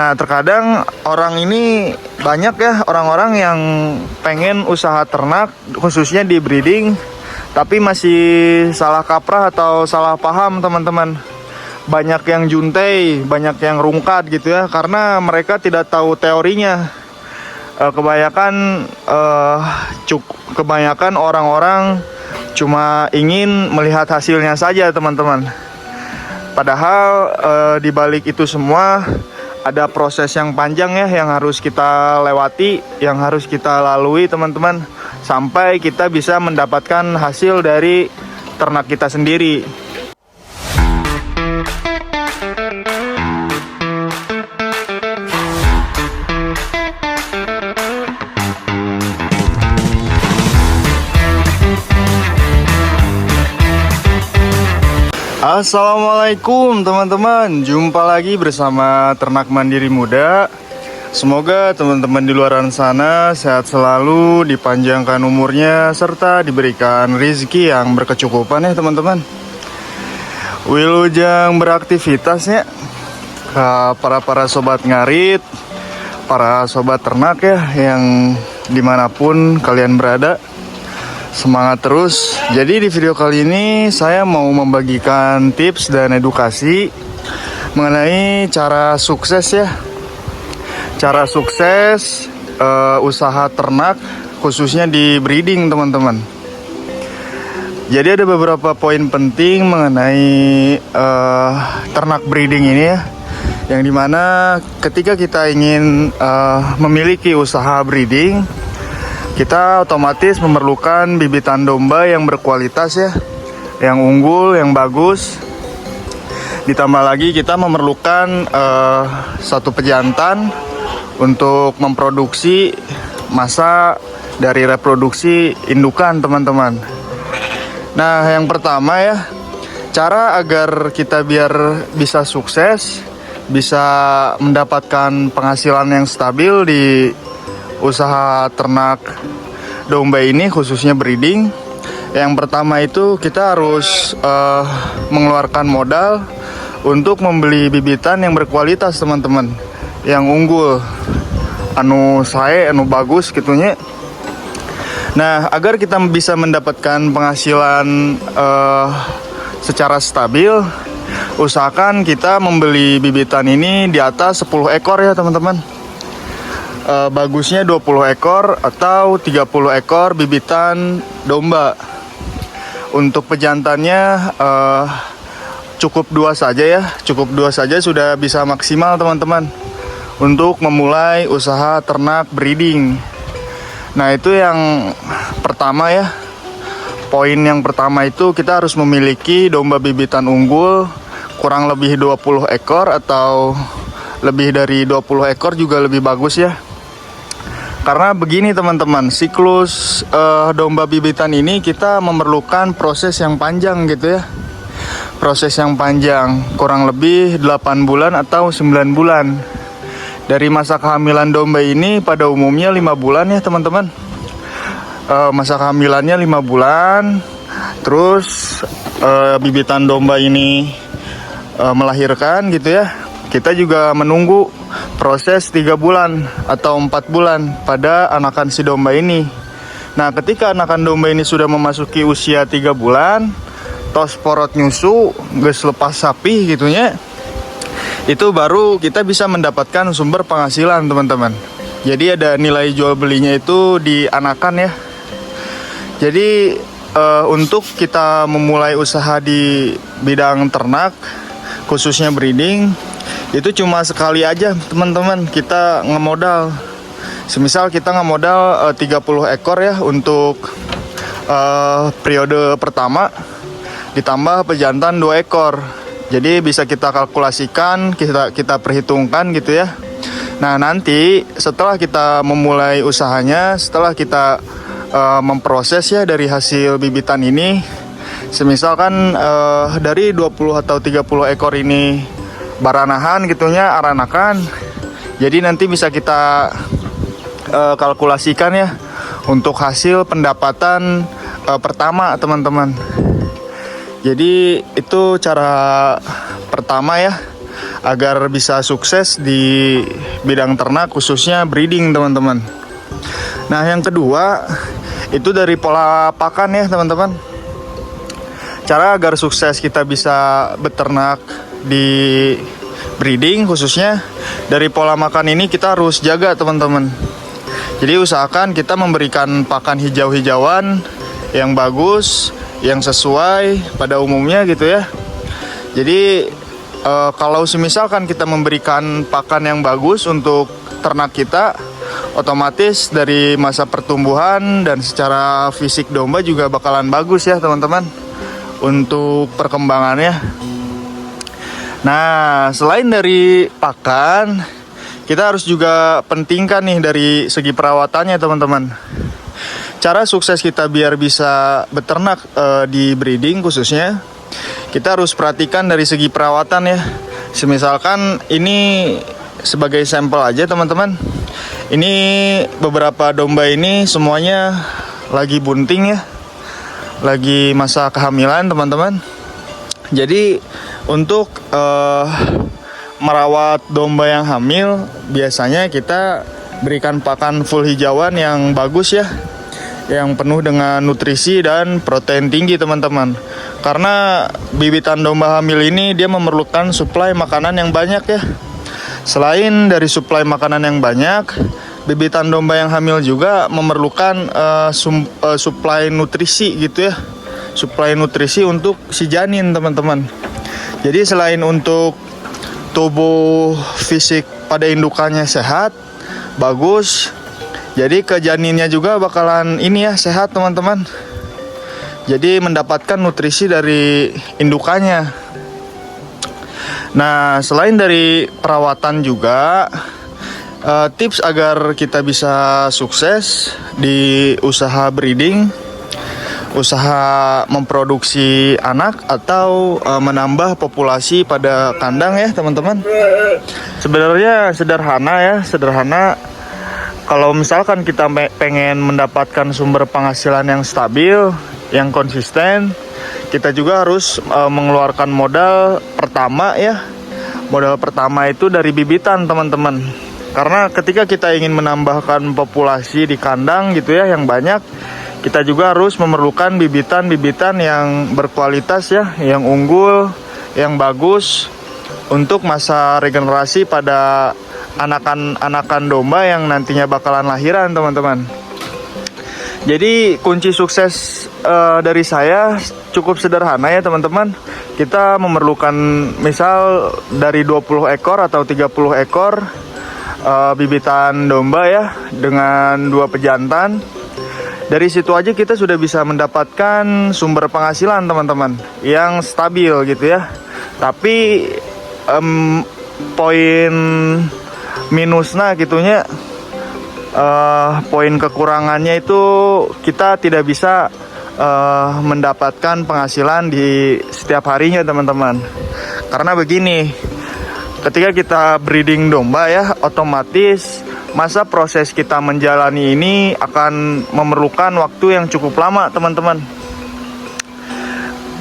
Nah, terkadang orang ini banyak ya orang-orang yang pengen usaha ternak khususnya di breeding, tapi masih salah kaprah atau salah paham teman-teman. Banyak yang juntai, banyak yang rungkat gitu ya, karena mereka tidak tahu teorinya. Kebanyakan orang-orang cuma ingin melihat hasilnya saja teman-teman. Padahal di balik itu semua ada proses yang panjang ya, yang harus kita lewati, yang harus kita lalui teman-teman, sampai kita bisa mendapatkan hasil dari ternak kita sendiri. Assalamualaikum teman-teman, jumpa lagi bersama Ternak Mandiri Muda. Semoga teman-teman di luar sana sehat selalu, dipanjangkan umurnya, serta diberikan rezeki yang berkecukupan ya teman-teman. Wilujeng beraktivitasnya para sobat ngarit, para sobat ternak ya, yang dimanapun kalian berada. Semangat terus. Jadi di video kali ini saya mau membagikan tips dan edukasi mengenai cara sukses ya. Cara sukses usaha ternak khususnya di breeding teman-teman. Jadi ada beberapa poin penting mengenai ternak breeding ini ya. Yang dimana ketika kita ingin memiliki usaha breeding, kita otomatis memerlukan bibitan domba yang berkualitas ya, yang unggul, yang bagus. Ditambah lagi kita memerlukan satu pejantan untuk memproduksi masa dari reproduksi indukan teman-teman. Nah, yang pertama ya, cara agar kita biar bisa sukses, bisa mendapatkan penghasilan yang stabil di usaha ternak domba ini khususnya breeding. Yang pertama itu kita harus mengeluarkan modal untuk membeli bibitan yang berkualitas teman-teman, yang unggul, anu bagus gitunya. Nah, agar kita bisa mendapatkan penghasilan secara stabil, usahakan kita membeli bibitan ini di atas 10 ekor ya teman-teman. Bagusnya 20 ekor atau 30 ekor bibitan domba. Untuk pejantannya cukup 2 saja ya. Cukup 2 saja sudah bisa maksimal teman-teman untuk memulai usaha ternak breeding. Nah, itu yang pertama ya. Poin yang pertama itu kita harus memiliki domba bibitan unggul kurang lebih 20 ekor atau lebih dari 20 ekor juga lebih bagus ya. Karena begini teman-teman, siklus domba bibitan ini kita memerlukan proses yang panjang gitu ya. Proses yang panjang, kurang lebih 8 bulan atau 9 bulan. Dari masa kehamilan domba ini pada umumnya 5 bulan ya teman-teman. Masa kehamilannya 5 bulan. Terus bibitan domba ini melahirkan gitu ya. Kita juga menunggu proses 3 bulan atau 4 bulan pada anakan si domba ini. Nah, ketika anakan domba ini sudah memasuki usia 3 bulan, tos porot nyusu, geus lepas sapi gitunya, itu baru kita bisa mendapatkan sumber penghasilan teman-teman. Jadi ada nilai jual belinya itu di anakan ya. Jadi untuk kita memulai usaha di bidang ternak khususnya breeding, itu cuma sekali aja teman-teman kita ngemodal. Semisal kita ngemodal 30 ekor ya untuk periode pertama, ditambah pejantan 2 ekor. Jadi bisa kita kalkulasikan, kita perhitungkan gitu ya. Nah, nanti setelah kita memulai usahanya, setelah kita memproses ya dari hasil bibitan ini, semisalkan dari 20 atau 30 ekor ini baranahan gitunya, aranakan. Jadi nanti bisa kita kalkulasikan ya untuk hasil pendapatan pertama teman-teman. Jadi itu cara pertama ya, agar bisa sukses di bidang ternak khususnya breeding teman-teman. Nah yang kedua itu dari pola pakan ya teman-teman. Cara agar sukses kita bisa beternak di breeding khususnya dari pola makan ini kita harus jaga teman-teman. Jadi usahakan kita memberikan pakan hijau-hijauan yang bagus, yang sesuai pada umumnya gitu ya. Jadi kalau semisalkan kita memberikan pakan yang bagus untuk ternak kita, otomatis dari masa pertumbuhan dan secara fisik domba juga bakalan bagus ya teman-teman untuk perkembangannya. Nah selain dari pakan, kita harus juga pentingkan nih dari segi perawatannya teman-teman. Cara sukses kita biar bisa beternak di breeding khususnya, kita harus perhatikan dari segi perawatan ya. Semisalkan ini sebagai sampel aja teman-teman. Ini beberapa domba ini semuanya lagi bunting ya. Lagi masa kehamilan teman-teman. Jadi untuk merawat domba yang hamil, biasanya kita berikan pakan full hijauan yang bagus ya, yang penuh dengan nutrisi dan protein tinggi teman-teman. Karena bibitan domba hamil ini dia memerlukan suplai makanan yang banyak ya. Selain dari suplai makanan yang banyak, bibitan domba yang hamil juga memerlukan suplai nutrisi gitu ya. Suplai nutrisi untuk si janin teman-teman. Jadi selain untuk tubuh fisik pada indukannya sehat, bagus, jadi ke janinnya juga bakalan ini ya sehat teman-teman. Jadi mendapatkan nutrisi dari indukannya. Nah selain dari perawatan juga, tips agar kita bisa sukses di usaha breeding, usaha memproduksi anak atau menambah populasi pada kandang ya teman-teman. Sebenarnya sederhana. Kalau misalkan kita pengen mendapatkan sumber penghasilan yang stabil, yang konsisten, kita juga harus mengeluarkan modal pertama ya. Modal pertama itu dari bibitan teman-teman. Karena ketika kita ingin menambahkan populasi di kandang gitu ya yang banyak, kita juga harus memerlukan bibitan-bibitan yang berkualitas ya, yang unggul, yang bagus untuk masa regenerasi pada anakan domba yang nantinya bakalan lahiran teman-teman. Jadi kunci sukses dari saya cukup sederhana ya teman-teman. Kita memerlukan misal dari 20 ekor atau 30 ekor bibitan domba ya dengan 2 pejantan. Dari situ aja kita sudah bisa mendapatkan sumber penghasilan teman-teman yang stabil gitu ya. Tapi poin minusnya gitunya, poin kekurangannya itu kita tidak bisa mendapatkan penghasilan di setiap harinya teman-teman. Karena begini, ketika kita breeding domba ya, otomatis masa proses kita menjalani ini akan memerlukan waktu yang cukup lama teman-teman.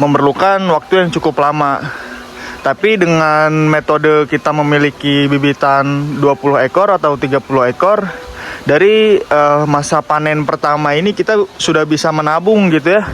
Memerlukan waktu yang cukup lama. Tapi dengan metode kita memiliki bibitan 20 ekor atau 30 ekor, dari masa panen pertama ini kita sudah bisa menabung gitu ya.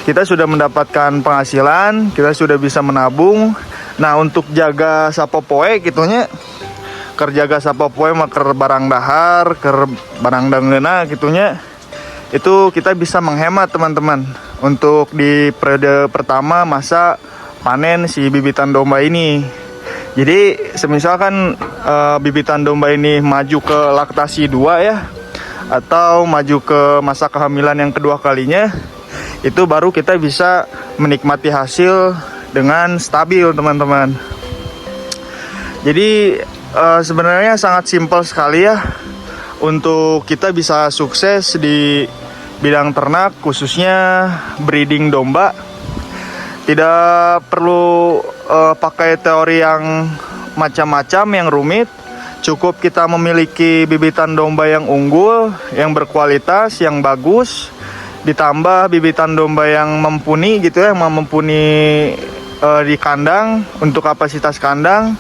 Kita sudah mendapatkan penghasilan, kita sudah bisa menabung. Nah untuk jaga sapopoe gitunya, kerjaga sapopoe maker barang dahar, ker barang dangeuna gitunya, itu kita bisa menghemat teman-teman untuk di periode pertama masa panen si bibitan domba ini. Jadi semisalkan bibitan domba ini maju ke laktasi 2 ya, atau maju ke masa kehamilan yang kedua kalinya, itu baru kita bisa menikmati hasil dengan stabil teman-teman. Jadi sebenarnya sangat simpel sekali ya untuk kita bisa sukses di bidang ternak khususnya breeding domba. Tidak perlu pakai teori yang macam-macam yang rumit. Cukup kita memiliki bibitan domba yang unggul, yang berkualitas, yang bagus, ditambah bibitan domba yang mumpuni gitu ya, yang mumpuni di kandang untuk kapasitas kandang.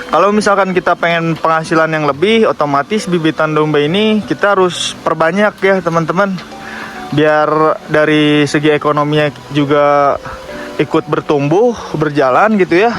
Kalau misalkan kita pengen penghasilan yang lebih, otomatis bibitan domba ini kita harus perbanyak ya teman-teman. Biar dari segi ekonominya juga ikut bertumbuh, berjalan gitu ya.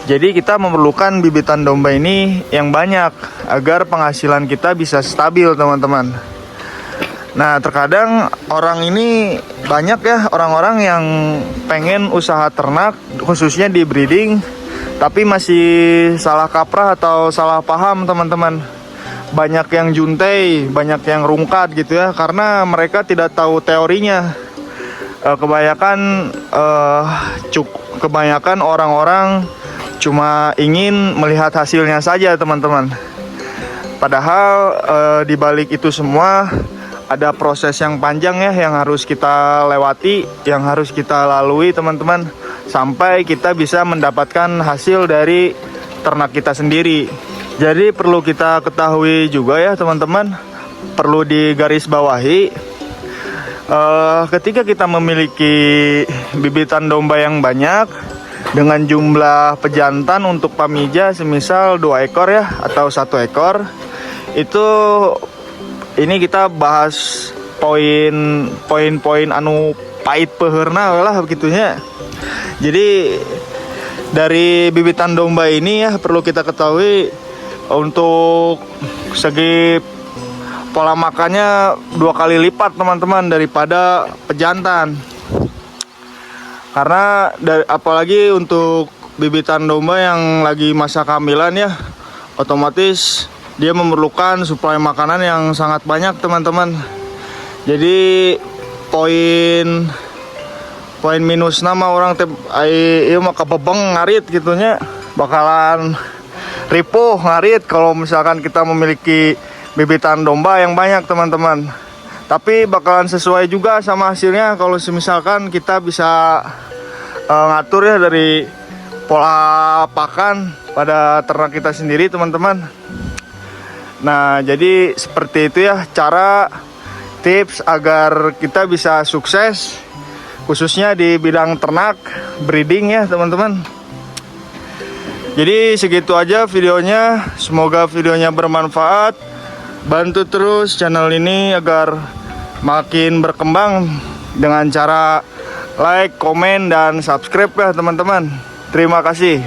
Jadi kita memerlukan bibitan domba ini yang banyak agar penghasilan kita bisa stabil teman-teman. Nah terkadang orang ini banyak ya orang-orang yang pengen usaha ternak khususnya di breeding, tapi masih salah kaprah atau salah paham teman-teman. Banyak yang juntai, banyak yang rungkat gitu ya, karena mereka tidak tahu teorinya. Kebanyakan orang-orang cuma ingin melihat hasilnya saja teman-teman. Padahal di balik itu semua ada proses yang panjang ya, yang harus kita lewati, yang harus kita lalui teman-teman, sampai kita bisa mendapatkan hasil dari ternak kita sendiri. Jadi perlu kita ketahui juga ya teman-teman, perlu digarisbawahi, ketika kita memiliki bibitan domba yang banyak dengan jumlah pejantan untuk pamija semisal 2 ekor ya atau 1 ekor, itu ini kita bahas poin-poin anu pahit peherna lah begitunya. Jadi dari bibitan domba ini ya perlu kita ketahui, untuk segi pola makannya 2 kali lipat teman-teman daripada pejantan. Karena apalagi untuk bibitan domba yang lagi masa kehamilan ya, otomatis dia memerlukan suplai makanan yang sangat banyak teman-teman. Jadi poin minus nama orang ieu mah kabebeng ngarit gitunya, bakalan ripuh ngarit kalau misalkan kita memiliki bibitan domba yang banyak teman-teman. Tapi bakalan sesuai juga sama hasilnya kalau misalkan kita bisa ngatur ya dari pola pakan pada ternak kita sendiri teman-teman. Nah jadi seperti itu ya cara tips agar kita bisa sukses khususnya di bidang ternak breeding ya teman-teman. Jadi segitu aja videonya, semoga videonya bermanfaat. Bantu terus channel ini agar makin berkembang dengan cara like, komen, dan subscribe ya teman-teman. Terima kasih.